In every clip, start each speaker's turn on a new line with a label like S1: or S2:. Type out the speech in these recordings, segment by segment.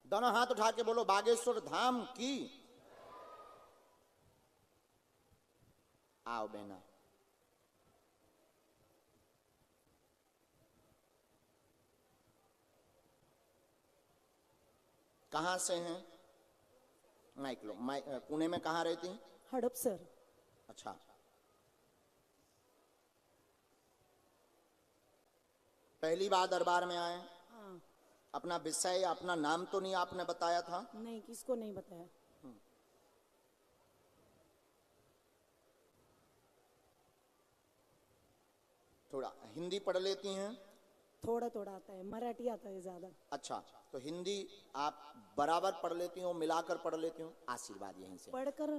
S1: दोनों हाथ उठा के बोलो बागेश्वर धाम की। आओ बेना। कहां से हैं? माइक लो। पुणे में कहां रहती हैं?
S2: हड़पसर।
S1: अच्छा, पहली बार दरबार में आए?
S2: हाँ।
S1: अपना विषय या अपना नाम तो नहीं आपने बताया था?
S2: नहीं, किसको नहीं बताया।
S1: थोड़ा हिंदी पढ़ लेती हैं?
S2: थोड़ा थोड़ा आता है, मराठी आता है ज्यादा।
S1: अच्छा, तो हिंदी आप बराबर पढ़ लेती हो, मिलाकर पढ़ लेती हो? आशीर्वाद यहीं से
S2: पढ़कर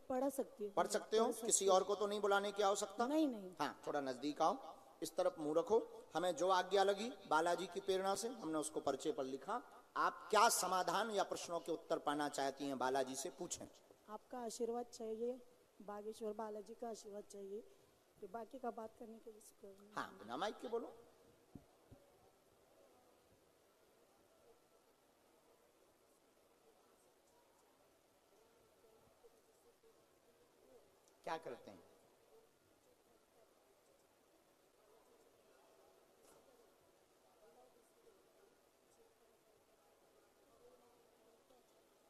S2: पढ़ सकती हूँ।
S1: पढ़ सकते हो? किसी और को तो नहीं बुलाने की आवश्यकता?
S2: नहीं नहीं।
S1: हाँ, थोड़ा नजदीक आओ, इस तरफ मुंह रखो। हमें जो आज्ञा लगी बालाजी की प्रेरणा से हमने उसको पर्चे पर लिखा। आप क्या समाधान या प्रश्नों के उत्तर पाना चाहती हैं बालाजी से, पूछें।
S2: आपका आशीर्वाद चाहिए, बागेश्वर बालाजी का आशीर्वाद चाहिए, फिर बाकी का बात करने के लिए।
S1: हाँ, बिना माइक के बोलो। क्या करते हैं?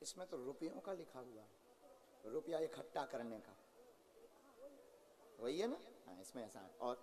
S1: इसमें तो रुपयों का लिखा हुआ है, रुपया इकट्ठा करने का, वही है ना? हाँ, इसमें ऐसा है। और